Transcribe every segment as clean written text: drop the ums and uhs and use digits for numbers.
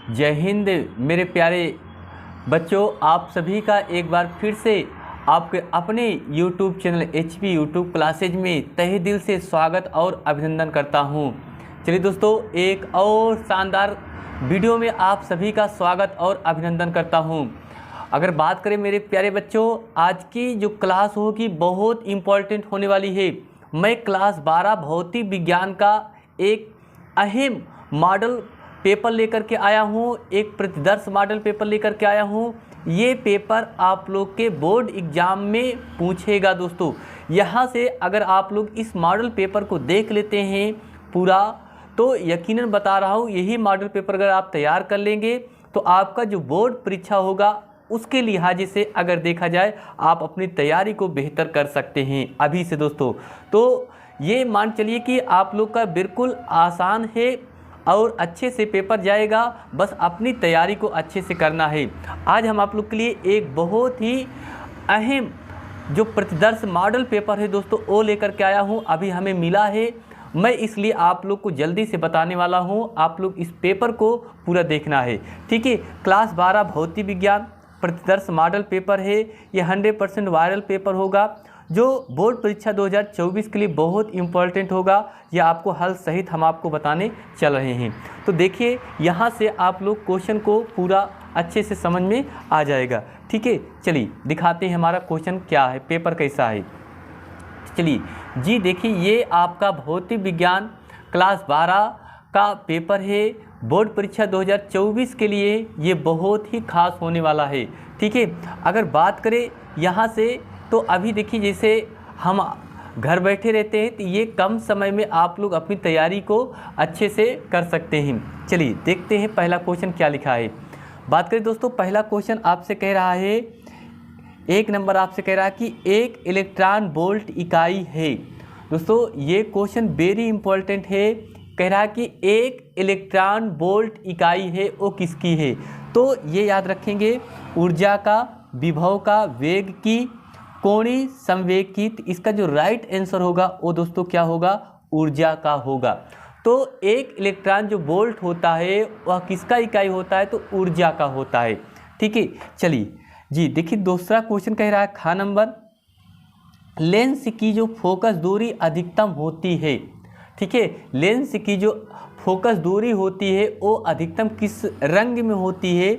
जय हिंद मेरे प्यारे बच्चों, आप सभी का एक बार फिर से आपके अपने YouTube channel HP YouTube classes में तहे दिल से स्वागत और अभिनंदन करता हूं। चलिए दोस्तों, एक और शानदार वीडियो में आप सभी का स्वागत और अभिनंदन करता हूं। अगर बात करें मेरे प्यारे बच्चों, आज की जो क्लास होगी बहुत इम्पॉर्टेंट होने वाली है। मैं क्लास 12 भौतिक विज्ञान का एक अहम मॉडल पेपर लेकर के आया हूँ, एक प्रतिदर्श मॉडल पेपर लेकर के आया हूँ। ये पेपर आप लोग के बोर्ड एग्जाम में पूछेगा दोस्तों। यहाँ से अगर आप लोग इस मॉडल पेपर को देख लेते हैं पूरा, तो यकीनन बता रहा हूँ यही मॉडल पेपर अगर आप तैयार कर लेंगे तो आपका जो बोर्ड परीक्षा होगा उसके लिहाज से अगर देखा जाए आप अपनी तैयारी को बेहतर कर सकते हैं अभी से दोस्तों। तो ये मान चलिए कि आप लोग का बिल्कुल आसान है और अच्छे से पेपर जाएगा, बस अपनी तैयारी को अच्छे से करना है। आज हम आप लोग के लिए एक बहुत ही अहम जो प्रतिदर्श मॉडल पेपर है दोस्तों वो लेकर के आया हूँ, अभी हमें मिला है। मैं इसलिए आप लोग को जल्दी से बताने वाला हूँ, आप लोग इस पेपर को पूरा देखना है, ठीक है। क्लास 12 भौतिक विज्ञान प्रतिदर्श मॉडल पेपर है, ये 100% वायरल पेपर होगा जो बोर्ड परीक्षा 2024 के लिए बहुत इम्पोर्टेंट होगा। ये आपको हल सहित हम आपको बताने चल रहे हैं। तो देखिए, यहाँ से आप लोग क्वेश्चन को पूरा अच्छे से समझ में आ जाएगा, ठीक है। चलिए दिखाते हैं हमारा क्वेश्चन क्या है, पेपर कैसा है। चलिए जी, देखिए ये आपका भौतिक विज्ञान क्लास 12 का पेपर है, बोर्ड परीक्षा 2024 के लिए ये बहुत ही खास होने वाला है, ठीक है। अगर बात करें यहाँ से, तो अभी देखिए जैसे हम घर बैठे रहते हैं तो ये कम समय में आप लोग अपनी तैयारी को अच्छे से कर सकते हैं। चलिए देखते हैं पहला क्वेश्चन क्या लिखा है। बात करें दोस्तों, पहला क्वेश्चन आपसे कह रहा है, एक नंबर आपसे कह रहा है कि एक इलेक्ट्रॉन वोल्ट इकाई है। दोस्तों ये क्वेश्चन वेरी इंपॉर्टेंट है। कह रहा है कि एक इलेक्ट्रॉन वोल्ट इकाई है, वो किसकी है? तो ये याद रखेंगे, ऊर्जा का, विभव का, वेग की, कोणीय संवेग की। इसका जो राइट आंसर होगा वो दोस्तों क्या होगा? ऊर्जा का होगा। तो एक इलेक्ट्रॉन जो वोल्ट होता है वह किसका इकाई होता है? तो ऊर्जा का होता है, ठीक है। चलिए जी, देखिए दूसरा क्वेश्चन कह रहा है खा नंबर, लेंस की जो फोकस दूरी अधिकतम होती है, ठीक है। लेंस की जो फोकस दूरी होती है वो अधिकतम किस रंग में होती है?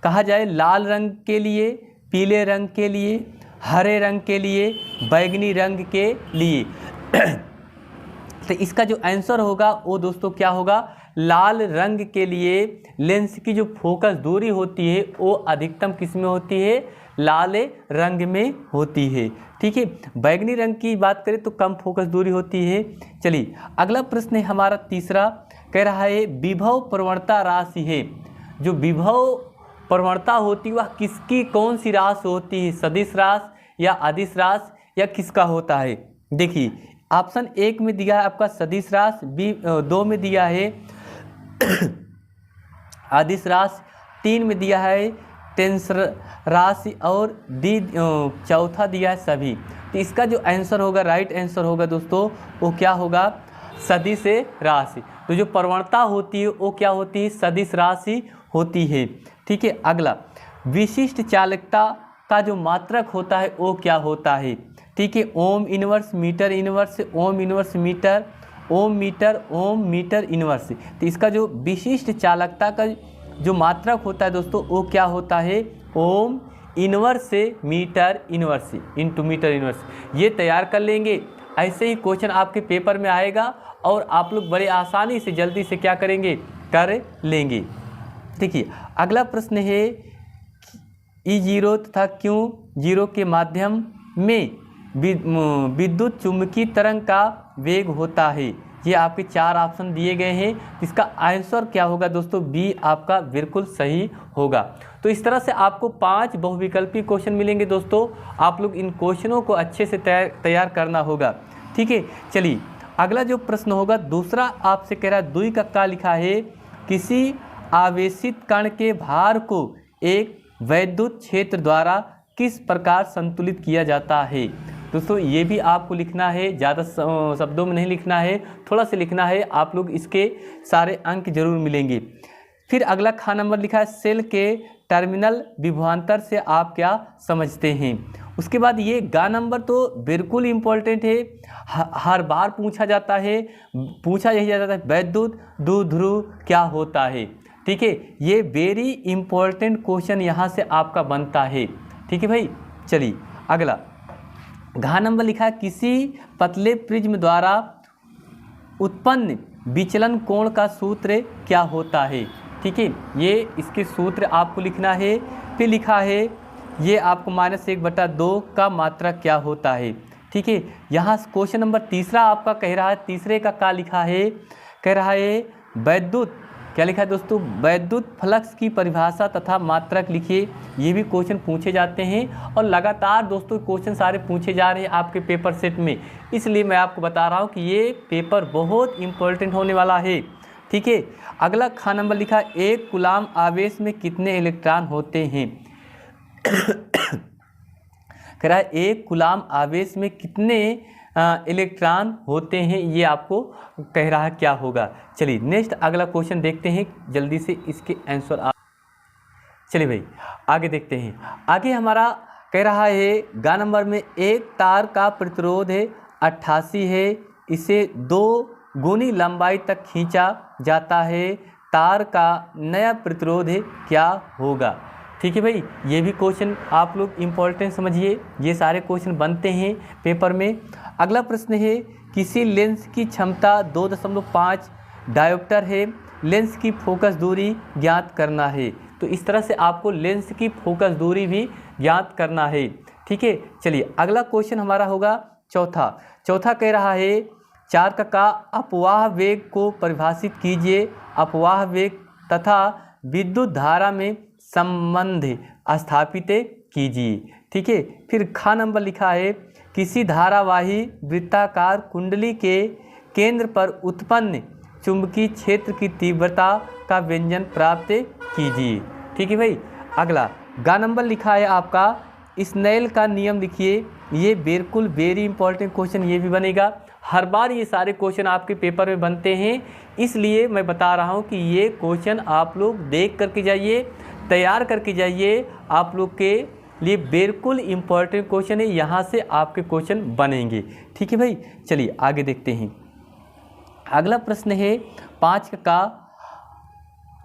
कहा जाए लाल रंग के लिए, पीले रंग के लिए, हरे रंग के लिए, बैगनी रंग के लिए। तो इसका जो आंसर होगा वो दोस्तों क्या होगा? लाल रंग के लिए लेंस की जो फोकस दूरी होती है वो अधिकतम किस में होती है? लाल रंग में होती है, ठीक है। बैगनी रंग की बात करें तो कम फोकस दूरी होती है। चलिए अगला प्रश्न है हमारा तीसरा, कह रहा है विभव प्रवणता राशि है। जो विभव प्रवणता होती है वह किसकी, कौन सी राशि होती है? सदिश राशि या अदिश राशि या किसका होता है? देखिए ऑप्शन 1 में दिया है आपका सदिश राशि, बी 2 में दिया है अदिश राशि, 3 में दिया है टेंसर राशि और डी चौथा दिया है सभी। तो इसका जो आंसर होगा, राइट आंसर होगा दोस्तों, वो क्या होगा? सदिश राशि। तो जो प्रवणता होती है वो क्या होती है? सदिश राशि होती है, ठीक है। अगला, विशिष्ट चालकता का जो मात्रक होता है वो क्या होता है? ठीक है, ohm inverse, meter inverse, ohm inverse meter, ohm meter, ohm meter inverse. तो इसका जो विशिष्ट चालकता का जो मात्रक होता है दोस्तों वो क्या होता है? ओम इनवर्स से metre inverse into metre inverse. ये तैयार कर लेंगे, ऐसे ही क्वेश्चन आपके पेपर में आएगा और आप लोग बड़े आसानी से जल्दी से क्या करेंगे? कर लेंगे। देखिए अगला प्रश्न है, E0 तथा Q0 के माध्यम में विद्युत चुंबकीय तरंग का वेग होता है। ये आपके 4 ऑप्शन दिए गए हैं, इसका आंसर क्या होगा दोस्तों? बी आपका बिल्कुल सही होगा। तो इस तरह से आपको 5 बहुविकल्पी क्वेश्चन मिलेंगे दोस्तों, आप लोग इन क्वेश्चनों को अच्छे से तैयार करना होगा, ठीक है। चलिए अगला जो प्रश्न होगा दूसरा आपसे कह रहा है, दुई का क्या लिखा है? किसी आवेशित कण के भार को एक वैद्युत क्षेत्र द्वारा किस प्रकार संतुलित किया जाता है? दोस्तों ये भी आपको लिखना है, ज़्यादा शब्दों में नहीं लिखना है, थोड़ा सा लिखना है। आप लोग इसके सारे अंक जरूर मिलेंगे। फिर अगला ख नंबर लिखा है सेल के टर्मिनल विभवांतर से आप क्या समझते हैं। उसके बाद ये ग नंबर तो बिल्कुल इम्पोर्टेंट है, हर बार पूछा जाता है, पूछा यही जाता है वैद्युत द्विध्रुव क्या होता है। ठीक है, ये वेरी इंपॉर्टेंट क्वेश्चन यहाँ से आपका बनता है। ठीक है भाई, चलिए अगला घ नंबर लिखा है किसी पतले प्रिज्म द्वारा उत्पन्न विचलन कोण का सूत्र क्या होता है। ठीक है, ये इसके सूत्र आपको लिखना है। फिर लिखा है ये आपको -1/2 का मात्रक क्या होता है। ठीक है, यहाँ क्वेश्चन नंबर तीसरा आपका कह रहा है, तीसरे का क्या लिखा है, कह रहा है वैद्युत, क्या लिखा है दोस्तों, वैद्युत फ्लक्स की परिभाषा तथा मात्रक लिखिए। ये भी क्वेश्चन पूछे जाते हैं और लगातार दोस्तों क्वेश्चन सारे पूछे जा रहे हैं आपके पेपर सेट में, इसलिए मैं आपको बता रहा हूँ कि ये पेपर बहुत इंपॉर्टेंट होने वाला है। ठीक है, अगला ख नंबर लिखा है 1 कूलाम आवेश में कितने इलेक्ट्रॉन होते हैं। कह रहा है 1 कूलाम आवेश में कितने इलेक्ट्रॉन होते हैं, ये आपको कह रहा है क्या होगा। चलिए नेक्स्ट अगला क्वेश्चन देखते हैं, जल्दी से इसके आंसर आप। चलिए भाई आगे देखते हैं। आगे हमारा कह रहा है ग नंबर में एक तार का प्रतिरोध है 88 है, इसे 2 गुनी लंबाई तक खींचा जाता है, तार का नया प्रतिरोध है क्या होगा। ठीक है भाई, ये भी क्वेश्चन आप लोग इम्पोर्टेंट समझिए, ये सारे क्वेश्चन बनते हैं पेपर में। अगला प्रश्न है किसी लेंस की क्षमता 2.5 डायोप्टर है, लेंस की फोकस दूरी ज्ञात करना है। तो इस तरह से आपको लेंस की फोकस दूरी भी ज्ञात करना है। ठीक है, चलिए अगला क्वेश्चन हमारा होगा चौथा कह रहा है 4 का अपवाह वेग को परिभाषित कीजिए, अपवाह वेग तथा विद्युत धारा में संबंध स्थापित कीजिए। ठीक है, फिर ख नंबर लिखा है किसी धारावाही वृत्ताकार कुंडली के केंद्र पर उत्पन्न चुंबकीय क्षेत्र की तीव्रता का व्यंजन प्राप्त कीजिए। ठीक है भाई, अगला ग नंबर लिखा है आपका स्नेल का नियम लिखिए। ये बिल्कुल वेरी इंपॉर्टेंट क्वेश्चन ये भी बनेगा, हर बार ये सारे क्वेश्चन आपके पेपर में बनते हैं, इसलिए मैं बता रहा हूँ कि ये क्वेश्चन आप लोग देख करके जाइए, तैयार करके जाइए, आप लोग के लिए बिल्कुल इम्पोर्टेंट क्वेश्चन है, यहाँ से आपके क्वेश्चन बनेंगे। ठीक है भाई, चलिए आगे देखते हैं। अगला प्रश्न है 5 का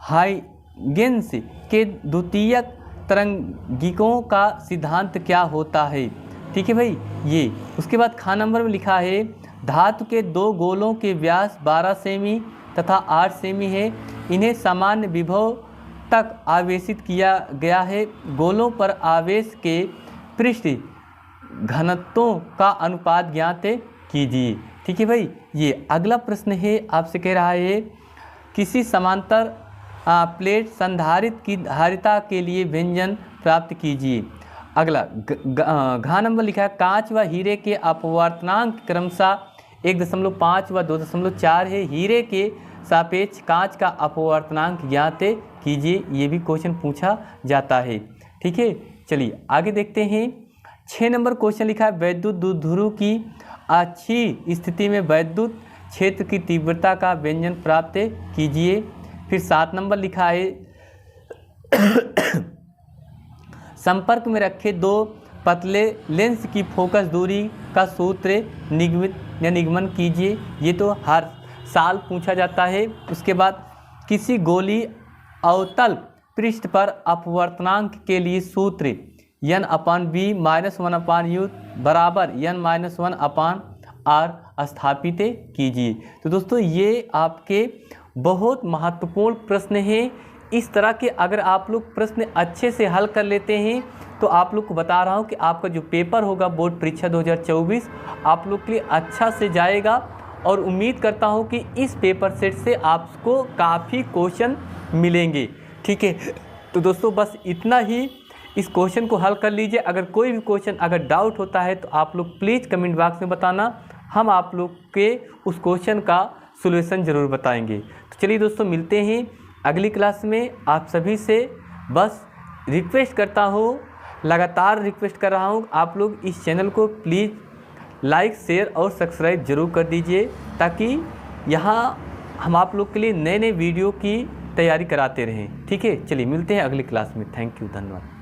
हाइगेंस के द्वितीयक तरंगिकों का सिद्धांत क्या होता है। ठीक है भाई, ये उसके बाद ख नंबर में लिखा है धातु के 2 गोलों के व्यास 12 सेमी तथा 8 सेमी है, इन्हें सामान्य विभव तक आवेशित किया गया है, गोलों पर आवेश के पृष्ठ घनत्वों का अनुपात ज्ञात कीजिए। ठीक है भाई, ये अगला प्रश्न है आपसे कह रहा है किसी समांतर प्लेट संधारित्र की धारिता के लिए व्यंजन प्राप्त कीजिए। अगला घ नंबर लिखा है कांच व हीरे के अपवर्तनांक क्रमशः 1.5 व 2.4 है, हीरे के सापेक्ष कांच का अपवर्तनांक ज्ञात कीजिए। ये भी क्वेश्चन पूछा जाता है। ठीक है, चलिए आगे देखते हैं। 6 नंबर क्वेश्चन लिखा है वैद्युत द्विध्रुव की अच्छी स्थिति में वैद्युत क्षेत्र की तीव्रता का व्यंजन प्राप्त कीजिए। फिर 7 नंबर लिखा है संपर्क में रखे 2 पतले लेंस की फोकस दूरी का सूत्र निगमन कीजिए। ये तो हर साल पूछा जाता है। उसके बाद किसी गोली अवतल पृष्ठ पर अपवर्तनांक के लिए सूत्र n/v -1/u बराबर n-1/r स्थापित कीजिए। तो दोस्तों ये आपके बहुत महत्वपूर्ण प्रश्न हैं। इस तरह के अगर आप लोग प्रश्न अच्छे से हल कर लेते हैं तो आप लोग को बता रहा हूँ कि आपका जो पेपर होगा बोर्ड परीक्षा 2024 आप लोग के लिए अच्छा से जाएगा, और उम्मीद करता हूँ कि इस पेपर सेट से आपको काफ़ी क्वेश्चन मिलेंगे। ठीक है, तो दोस्तों बस इतना ही, इस क्वेश्चन को हल कर लीजिए। अगर कोई भी क्वेश्चन अगर डाउट होता है तो आप लोग प्लीज़ कमेंट बॉक्स में बताना, हम आप लोग के उस क्वेश्चन का सॉल्यूशन ज़रूर बताएंगे। तो चलिए दोस्तों मिलते हैं अगली क्लास में। आप सभी से बस रिक्वेस्ट करता हूँ, लगातार रिक्वेस्ट कर रहा हूँ, आप लोग इस चैनल को प्लीज़ लाइक शेयर और सब्सक्राइब ज़रूर कर दीजिए, ताकि यहाँ हम आप लोग के लिए नए नए वीडियो की तैयारी कराते रहें। ठीक है, चलिए मिलते हैं अगली क्लास में। थैंक यू, धन्यवाद।